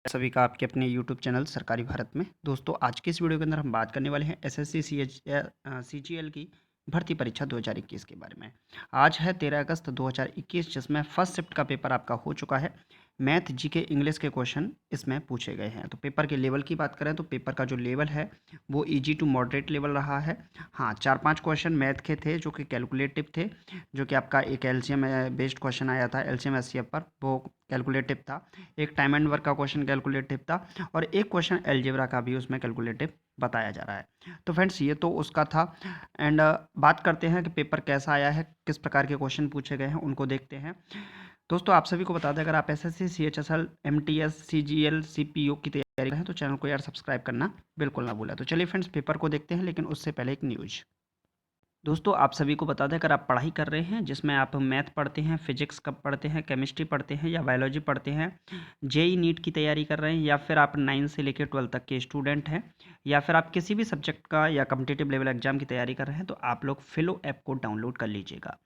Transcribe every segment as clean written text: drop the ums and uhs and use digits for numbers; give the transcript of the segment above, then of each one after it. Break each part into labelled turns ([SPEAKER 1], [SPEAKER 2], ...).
[SPEAKER 1] सभी का आपके अपने YouTube चैनल सरकारी भारत में। दोस्तों आज के इस वीडियो के अंदर हम बात करने वाले हैं एसएससी सीजीएल की भर्ती परीक्षा 2021 के बारे में। आज है 13 अगस्त 2021 जिसमें फर्स्ट शिफ्ट का पेपर आपका हो चुका है। मैथ जीके इंग्लिश के क्वेश्चन इसमें पूछे गए हैं। तो पेपर के लेवल की बात करें तो पेपर का जो लेवल है वो इजी टू मॉडरेट लेवल रहा है। हाँ, 4-5 क्वेश्चन मैथ के थे जो कि कैलकुलेटिव थे, जो कि आपका एक एलसीएम बेस्ड क्वेश्चन आया था एलसीएम एचसीएफ पर, वो कैलकुलेटिव था। एक टाइम एंड वर्क का क्वेश्चन कैलकुलेटिव था और एक क्वेश्चन अलजेब्रा का भी उसमें कैलकुलेटिव बताया जा रहा है। तो फ्रेंड्स ये तो उसका था। एंड बात करते हैं कि पेपर कैसा आया है, किस प्रकार के क्वेश्चन पूछे गए हैं, उनको देखते हैं। दोस्तों आप सभी को बता दें, अगर आप SSC CHSL MTS CGL CPO की तैयारी कर रहे हैं तो चैनल को यार सब्सक्राइब करना बिल्कुल ना भूलें। तो चलिए फ्रेंड्स पेपर को देखते हैं, लेकिन उससे पहले एक न्यूज़। दोस्तों आप सभी को बता दें, अगर आप पढ़ाई कर रहे हैं जिसमें आप मैथ पढ़ते हैं, फिजिक्स कब पढ़ते हैं, केमिस्ट्री पढ़ते हैं या बायोलॉजी पढ़ते हैं, जेई नीट की तैयारी कर रहे हैं, या फिर आप 9 से लेकर 12 तक के स्टूडेंट हैं, या फिर आप किसी भी सब्जेक्ट का या कम्पिटिटिव लेवल एग्जाम की तैयारी कर रहे हैं, तो आप लोग फिलो ऐप को डाउनलोड कर लीजिएगा।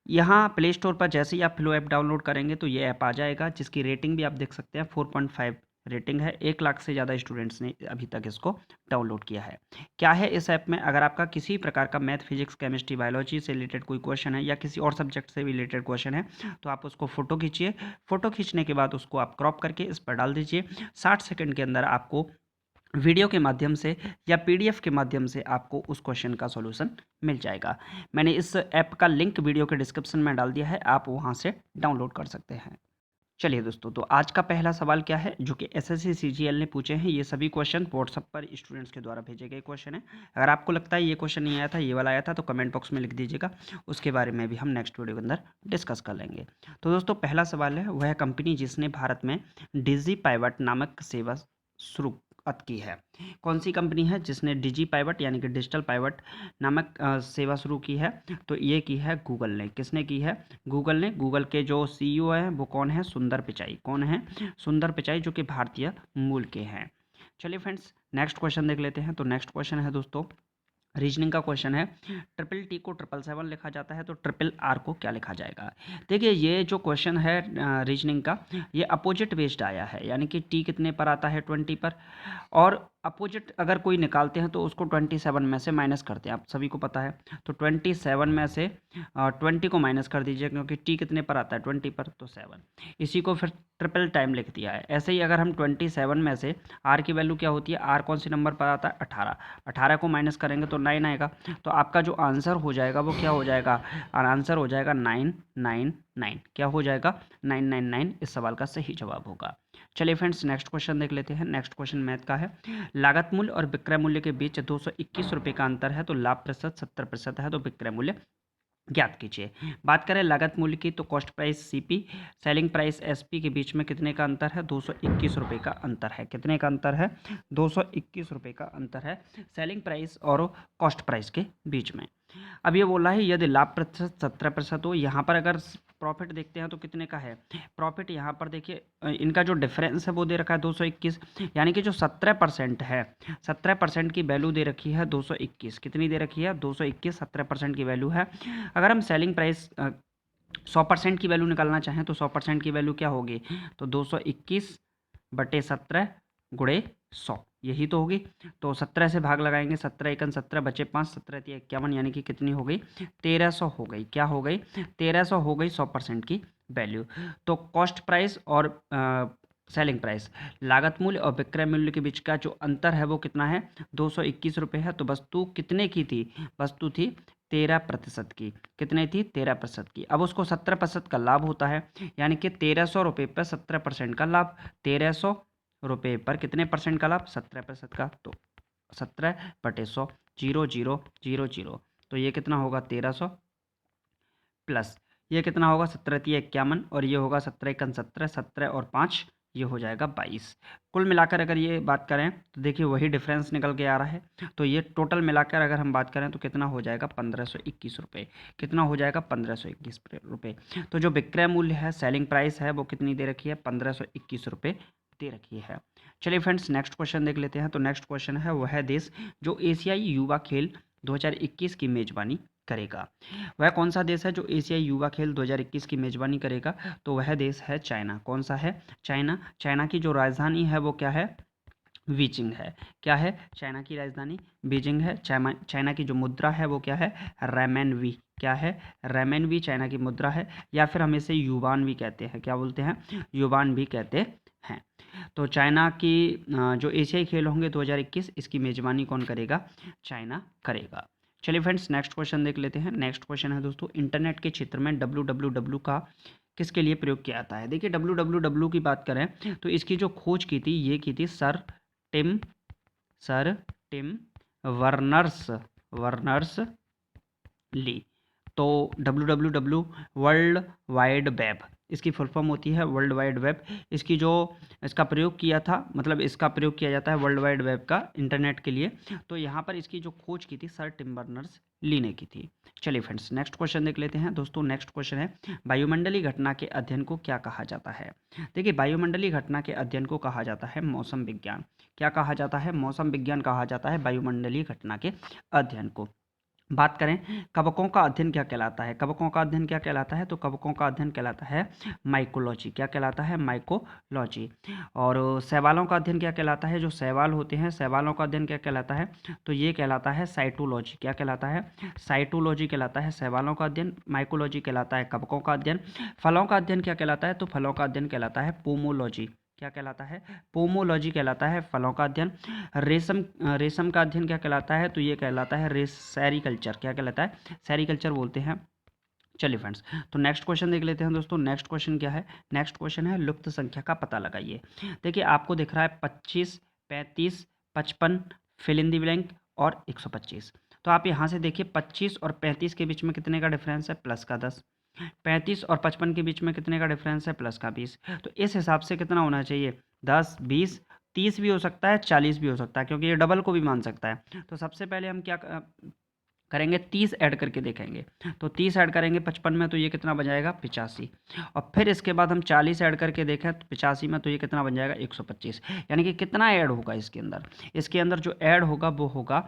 [SPEAKER 1] यहाँ प्ले स्टोर पर जैसे ही आप फिलो ऐप डाउनलोड करेंगे तो ये ऐप आ जाएगा, जिसकी रेटिंग भी आप देख सकते हैं 4.5 रेटिंग है। 1 लाख से ज़्यादा स्टूडेंट्स ने अभी तक इसको डाउनलोड किया है। क्या है इस ऐप में, अगर आपका किसी प्रकार का मैथ फिजिक्स केमिस्ट्री बायोलॉजी से रिलेटेड कोई क्वेश्चन है या किसी और सब्जेक्ट से रिलेटेड क्वेश्चन है तो आप उसको फ़ोटो खींचिए। फ़ोटो खींचने के बाद उसको आप क्रॉप करके इस पर डाल दीजिए। 60 सेकंड के अंदर आपको वीडियो के माध्यम से या पीडीएफ के माध्यम से आपको उस क्वेश्चन का सॉल्यूशन मिल जाएगा। मैंने इस ऐप का लिंक वीडियो के डिस्क्रिप्शन में डाल दिया है, आप वहां से डाउनलोड कर सकते हैं। चलिए दोस्तों, तो आज का पहला सवाल क्या है, जो कि एसएससी सीजीएल ने पूछे हैं। ये सभी क्वेश्चन व्हाट्सएप पर स्टूडेंट्स के द्वारा भेजे गए क्वेश्चन है। अगर आपको लगता है ये क्वेश्चन नहीं आया था, ये वाला आया था, तो कमेंट बॉक्स में लिख दीजिएगा, उसके बारे में भी हम नेक्स्ट वीडियो के अंदर डिस्कस कर लेंगे। तो दोस्तों पहला सवाल है, वह कंपनी जिसने भारत में डिजी पाइवट नामक सेवा शुरुआत की है। कौन सी कंपनी है जिसने डिजी पाइवट यानी कि डिजिटल पाइवट नामक सेवा शुरू की है? तो ये की है गूगल ने। किसने की है? गूगल ने। गूगल के जो सीईओ हैं वो कौन है? सुंदर पिचाई। कौन है? सुंदर पिचाई, जो कि भारतीय मूल के हैं। चलिए फ्रेंड्स नेक्स्ट क्वेश्चन देख लेते हैं। तो नेक्स्ट क्वेश्चन है दोस्तों, रीजनिंग का क्वेश्चन है। ट्रिपल टी को 777 लिखा जाता है तो ट्रिपल आर को क्या लिखा जाएगा? देखिए ये जो क्वेश्चन है रीजनिंग का, ये अपोजिट बेस्ड आया है, यानी कि टी कितने पर आता है? 20 पर। और अपोजिट अगर कोई निकालते हैं तो उसको 27 में से माइनस करते हैं, आप सभी को पता है। तो 27 में से 20 को माइनस कर दीजिए, क्योंकि टी कितने पर आता है? 20 पर, तो 7। इसी को फिर ट्रिपल टाइम लिख दिया है। ऐसे ही अगर हम 27 में से आर की वैल्यू क्या होती है? आर कौन सी नंबर पर आता है? 18। 18 को माइनस करेंगे तो 9 आएगा। तो आपका जो आंसर हो जाएगा वो क्या हो जाएगा? आंसर हो जाएगा 999। क्या हो जाएगा? 999 इस सवाल का सही जवाब होगा। चलिए फ्रेंड्स नेक्स्ट क्वेश्चन देख लेते हैं। नेक्स्ट क्वेश्चन मैथ का है। लागत मूल्य और विक्रय मूल्य के बीच 221 रुपये का अंतर है तो लाभ प्रतिशत 70% है, तो विक्रय मूल्य ज्ञात कीजिए। बात करें लागत मूल्य की तो cost price CP, selling price SP के बीच में कितने का अंतर है? 221 रुपये का अंतर है। कितने का अंतर है? 221 रुपये का अंतर है सेलिंग प्राइस और कॉस्ट प्राइस के बीच में। अब ये बोला है यदि लाभ प्रतिशत 70% हो। यहाँ पर अगर प्रॉफिट देखते हैं तो कितने का है प्रॉफिट? यहाँ पर देखिए इनका जो डिफरेंस है वो दे रखा है 221, यानी कि जो 17% है, 17% की वैल्यू दे रखी है 221। कितनी दे रखी है? 221, 17% की वैल्यू है। अगर हम सेलिंग प्राइस 100% की वैल्यू निकालना चाहें तो 100% की वैल्यू क्या होगी? तो 221 बटे 17 गुणे 100, यही तो होगी। तो 17 से भाग लगाएंगे, 17 एकन 17 बचे 5, 17 तिया 51, यानी कि कितनी हो गई? 1300 हो गई। क्या हो गई? 1300 हो गई 100% की वैल्यू। तो कॉस्ट प्राइस और सेलिंग प्राइस, लागत मूल्य और विक्रय मूल्य के बीच का जो अंतर है वो कितना है? 221 रुपये है। तो वस्तु कितने की थी? वस्तु थी 13% की। कितने थी? 13% की। अब उसको 17% का लाभ होता है, यानी कि 1300 रुपये पर 17% का लाभ। 1300 रुपये पर कितने परसेंट का लाभ? 17% का। तो 17/100, 0000, तो ये कितना होगा? 1300 प्लस ये कितना होगा? 17 तिया 51, और ये होगा 17 एकन 17, 17 और 5 ये हो जाएगा 22। कुल मिलाकर अगर ये बात करें तो देखिए वही डिफरेंस निकल के आ रहा है। तो ये टोटल मिलाकर अगर हम बात करें तो कितना हो जाएगा? 1521 रुपये। कितना हो जाएगा? 1521 रुपये। तो जो विक्रय मूल्य है, सेलिंग प्राइस है, वो कितनी दे रखी है? 1521 रुपये दे रखी है। चलिए फ्रेंड्स नेक्स्ट क्वेश्चन देख लेते हैं। तो नेक्स्ट क्वेश्चन है, वह देश जो एशियाई युवा खेल 2021 की मेजबानी करेगा। वह कौन सा देश है जो एशियाई युवा खेल 2021 की मेजबानी करेगा? तो वह देश है चाइना। कौन सा है? चाइना। चाइना की जो राजधानी है वो क्या है? बीजिंग है। क्या है? चाइना की राजधानी बीजिंग है। चाइना की जो मुद्रा है वो क्या है? रेमेनवी। क्या है? रेमेनवी चाइना की मुद्रा है, या फिर हम इसे युवान भी कहते हैं। क्या बोलते हैं? युवान भी कहते हैं। तो चाइना की जो एशियाई खेल होंगे 2021, इसकी मेजबानी कौन करेगा? चाइना करेगा। चलिए फ्रेंड्स, नेक्स्ट क्वेश्चन देख लेते हैं। नेक्स्ट क्वेश्चन है दोस्तों, इंटरनेट के क्षेत्र में www का किसके लिए प्रयोग किया जाता है? देखिए, www की बात करें तो इसकी जो खोज की थी, ये की थी Tim sir Tim Berners Berners Lee. तो www वर्ल्ड वाइड वेब, इसकी फुल फॉर्म होती है वर्ल्ड वाइड वेब। इसका प्रयोग किया था, मतलब इसका प्रयोग किया जाता है वर्ल्ड वाइड वेब का इंटरनेट के लिए। तो यहाँ पर इसकी जो खोज की थी सर टिम बर्नर्स ली ने की थी। चलिए फ्रेंड्स, नेक्स्ट क्वेश्चन देख लेते हैं दोस्तों। नेक्स्ट क्वेश्चन है, वायुमंडलीय घटना के अध्ययन को क्या कहा जाता है? देखिए, वायुमंडलीय घटना के अध्ययन को कहा जाता है मौसम विज्ञान। क्या कहा जाता है? मौसम विज्ञान कहा जाता है वायुमंडलीय घटना के अध्ययन को। बात करें कवकों का अध्ययन क्या कहलाता है? कवकों का अध्ययन क्या कहलाता है? तो कवकों का अध्ययन कहलाता है माइकोलॉजी। क्या कहलाता है? माइकोलॉजी। और शैवालों का अध्ययन क्या कहलाता है? जो शैवाल होते हैं, शैवालों का अध्ययन क्या कहलाता है? तो ये कहलाता है साइटोलॉजी। क्या कहलाता है? साइटोलॉजी कहलाता है शैवालों का अध्ययन। माइकोलॉजी कहलाता है कवकों का अध्ययन। फलों का अध्ययन क्या कहलाता है? तो फलों का अध्ययन कहलाता है पोमोलॉजी। क्या कहलाता है? पोमोलॉजी कहलाता है फलों का अध्ययन। रेशम का अध्ययन क्या कहलाता है? तो ये कहलाता है सेरीकल्चर। क्या कहलाता है? सेरीकल्चर बोलते हैं। चलिए फ्रेंड्स, तो नेक्स्ट क्वेश्चन देख लेते हैं दोस्तों। नेक्स्ट क्वेश्चन क्या है? नेक्स्ट क्वेश्चन है लुप्त संख्या का पता लगाइए। देखिए, आपको दिख रहा है 25, 35, 55, फिल इन दी ब्लैंक और 125। तो आप यहाँ से देखिए, 25 और 35 के बीच में कितने का डिफरेंस है? प्लस का 10। 35 और 55 के बीच में कितने का डिफरेंस है? प्लस का 20। तो इस हिसाब से कितना होना चाहिए? 10, 20, 30 भी हो सकता है, 40 भी हो सकता है, क्योंकि ये डबल को भी मान सकता है। तो सबसे पहले हम क्या करेंगे? 30 ऐड करके देखेंगे। तो 30 ऐड करेंगे 55 में, तो ये कितना बन जाएगा? 85। और फिर इसके बाद हम 40 ऐड करके देखें तो 85 में, तो ये कितना बन जाएगा? 125। यानी कि कितना ऐड होगा इसके अंदर? इसके अंदर जो ऐड होगा वो होगा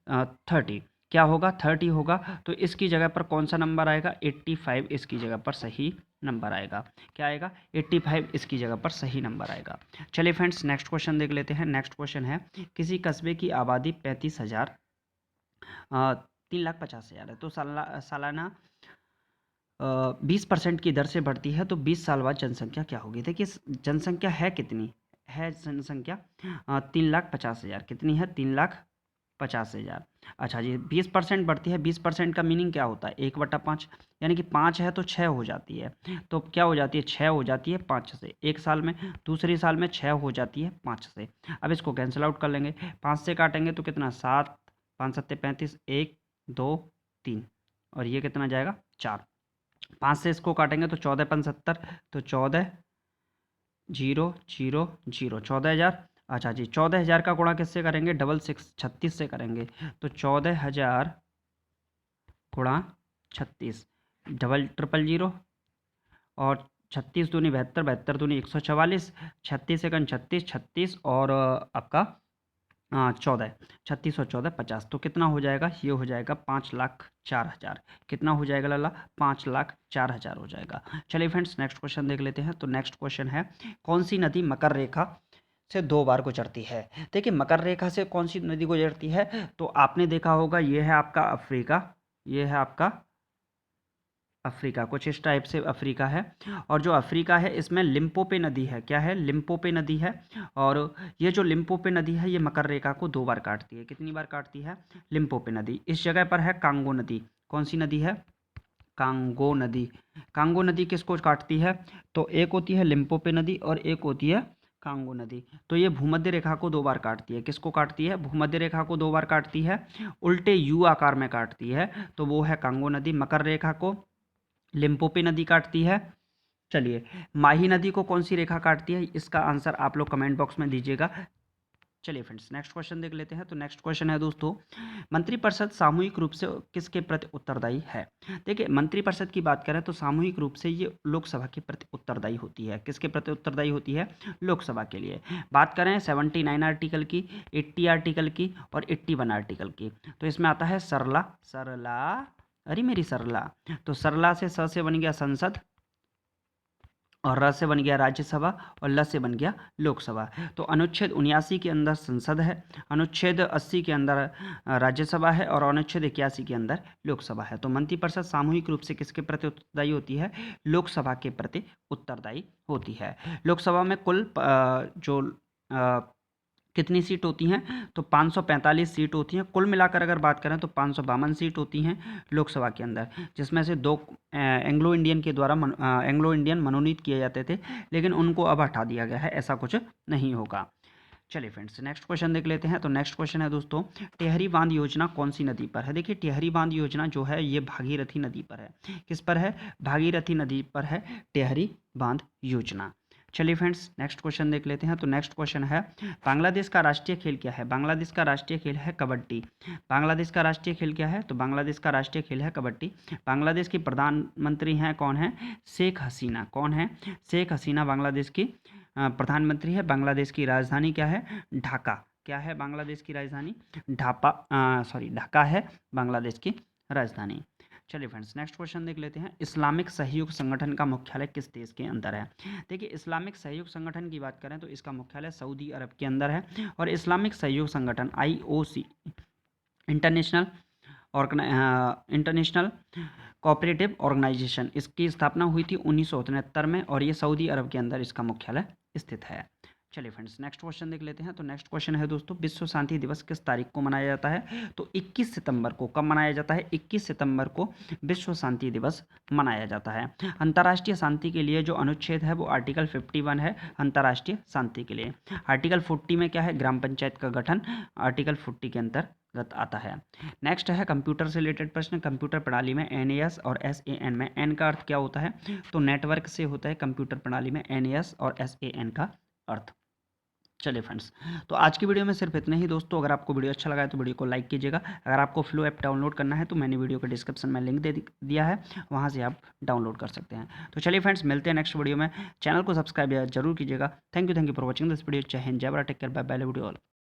[SPEAKER 1] 30। क्या होगा? 30 होगा। तो इसकी जगह पर कौन सा नंबर आएगा? 85 इसकी जगह पर सही नंबर आएगा। क्या आएगा? 85 इसकी जगह पर सही नंबर आएगा। चलिए फ्रेंड्स, नेक्स्ट क्वेश्चन देख लेते हैं। नेक्स्ट क्वेश्चन है, किसी कस्बे की आबादी 35,000 3,50,000 है, तो सालाना 20% की दर से बढ़ती है, तो 20 साल बाद जनसंख्या क्या होगी? देखिए, जनसंख्या है कितनी है? जनसंख्या 3,50,000। कितनी है? 3,50,000। अच्छा जी, 20% बढ़ती है। 20% का मीनिंग क्या होता है? 1/5। यानी कि 5 है तो 6 हो जाती है। तो क्या हो जाती है? 6 हो जाती है 5 से एक साल में। दूसरी साल में 6 हो जाती है 5 से। अब इसको कैंसिल आउट कर लेंगे। 5 से काटेंगे तो कितना? 7, 5 7 35, 1 2 3, और ये कितना जाएगा? 4। 5 से इसको काटेंगे तो 14 5 70, तो 14 0 0 0, 14,000। अच्छा जी, 14,000 का गुणा किससे करेंगे? 36 से करेंगे। तो 14,000 गुणा 36, 000 और 36 दूनी 72, 72 दूनी 144, 36 एकन 36, 36 और आपका 14, 36 और 14 50। तो कितना हो जाएगा? ये हो जाएगा 5,04,000। कितना हो जाएगा लाला? 5,04,000 हो जाएगा। चलिए फ्रेंड्स, नेक्स्ट क्वेश्चन देख लेते हैं। तो नेक्स्ट क्वेश्चन है, कौन सी नदी मकर रेखा से 2 बार गुजरती है? देखिए, मकर रेखा से कौन सी नदी गुजरती है? तो आपने देखा होगा, ये है आपका अफ्रीका, ये है आपका अफ्रीका, कुछ इस टाइप से अफ्रीका है। और जो अफ्रीका है इसमें लिम्पोपे नदी है। क्या है? लिम्पोपे नदी है। और ये जो लिम्पोपे नदी है, ये मकर रेखा को 2 बार काटती है। कितनी बार काटती है? लिम्पोपे नदी। इस जगह पर है कांगो नदी। कौन सी नदी है? कांगो नदी। कांगो नदी किसको काटती है? तो एक होती है लिम्पोपे नदी और एक होती है कांगो नदी। तो ये भूमध्य रेखा को 2 बार काटती है। किसको काटती है? भूमध्य रेखा को 2 बार काटती है, उल्टे यू आकार में काटती है। तो वो है कांगो नदी। मकर रेखा को लिम्पोपे नदी काटती है। चलिए, माही नदी को कौन सी रेखा काटती है? इसका आंसर आप लोग कमेंट बॉक्स में दीजिएगा। चलिए फ्रेंड्स, नेक्स्ट क्वेश्चन देख लेते हैं। तो नेक्स्ट क्वेश्चन है दोस्तों, मंत्रिपरिषद सामूहिक रूप से किसके प्रति उत्तरदायी है? देखिए, मंत्रिपरिषद की बात करें तो सामूहिक रूप से ये लोकसभा के प्रति उत्तरदायी होती है। किसके प्रति उत्तरदायी होती है? लोकसभा के लिए। बात करें 79 आर्टिकल की, 80 आर्टिकल की और 81 आर्टिकल की, तो इसमें आता है सरला अरे मेरी सरला, तो सरला से स से बन गया संसद, और र से बन गया राज्यसभा, और ल से बन गया लोकसभा। तो अनुच्छेद 79 के अंदर संसद है, अनुच्छेद 80 के अंदर राज्यसभा है, और अनुच्छेद 81 के अंदर लोकसभा है। तो मंत्रिपरिषद सामूहिक रूप से किसके प्रति उत्तरदायी होती है? लोकसभा के प्रति उत्तरदायी होती है। लोकसभा में कुल जो कितनी सीट होती हैं? तो 545 सीट होती हैं। कुल मिलाकर अगर बात करें तो 552 सीट होती हैं लोकसभा के अंदर, जिसमें से 2 एंग्लो इंडियन के द्वारा एंग्लो इंडियन मनोनीत किए जाते थे, लेकिन उनको अब हटा दिया गया है, ऐसा कुछ नहीं होगा। चलिए फ्रेंड्स, नेक्स्ट क्वेश्चन देख लेते हैं। तो नेक्स्ट क्वेश्चन है दोस्तों, टेहरी बांध योजना कौन सी नदी पर है? देखिए, टेहरी बांध योजना जो है ये भागीरथी नदी पर है। किस पर है? भागीरथी नदी पर है टेहरी बांध योजना। चलिए फ्रेंड्स, नेक्स्ट क्वेश्चन देख लेते हैं। तो नेक्स्ट क्वेश्चन है, बांग्लादेश का राष्ट्रीय खेल क्या है? बांग्लादेश का राष्ट्रीय खेल है कबड्डी। बांग्लादेश का राष्ट्रीय खेल क्या है? तो बांग्लादेश का राष्ट्रीय खेल है कबड्डी। बांग्लादेश की प्रधानमंत्री हैं कौन है? शेख हसीना। कौन है? शेख हसीना बांग्लादेश की प्रधानमंत्री है। बांग्लादेश की राजधानी क्या है? ढाका। क्या है बांग्लादेश की राजधानी? ढाका है बांग्लादेश की राजधानी। चलिए फ्रेंड्स, नेक्स्ट क्वेश्चन देख लेते हैं। इस्लामिक सहयोग संगठन का मुख्यालय किस देश के अंदर है? देखिए, इस्लामिक सहयोग संगठन की बात करें तो इसका मुख्यालय सऊदी अरब के अंदर है। और इस्लामिक सहयोग संगठन IOC, international international cooperative organisation, इसकी स्थापना हुई थी 1973 में, और ये सऊदी अरब के अंदर इसका मुख्यालय स्थित है। चलिए फ्रेंड्स, नेक्स्ट क्वेश्चन देख लेते हैं। तो नेक्स्ट क्वेश्चन है दोस्तों, विश्व शांति दिवस किस तारीख को मनाया जाता है? तो 21 सितंबर को। कब मनाया जाता है? 21 सितंबर को विश्व शांति दिवस मनाया जाता है। अंतर्राष्ट्रीय शांति के लिए जो अनुच्छेद है वो आर्टिकल 51 है, अंतर्राष्ट्रीय शांति के लिए। आर्टिकल 40 में क्या है? ग्राम पंचायत का गठन आर्टिकल 40 के अंतर्गत आता है। नेक्स्ट है कंप्यूटर से रिलेटेड प्रश्न। कंप्यूटर प्रणाली में NAS और SAN में N का अर्थ क्या होता है? तो नेटवर्क से होता है कंप्यूटर प्रणाली में NAS और SAN का अर्थ। चलिए फ्रेंड्स, तो आज की वीडियो में सिर्फ इतने ही दोस्तों। अगर आपको वीडियो अच्छा लगा है तो वीडियो को लाइक कीजिएगा। अगर आपको फ्लो ऐप डाउनलोड करना है तो मैंने वीडियो के डिस्क्रिप्शन में लिंक दे दिया है, वहाँ से आप डाउनलोड कर सकते हैं। तो चलिए फ्रेंड्स, मिलते हैं नेक्स्ट वीडियो में। चैनल को सब्सक्राइब जरूर कीजिएगा। Thank you for watching this video. जय हिंद, जय Bharat, take care, bye bye, video all.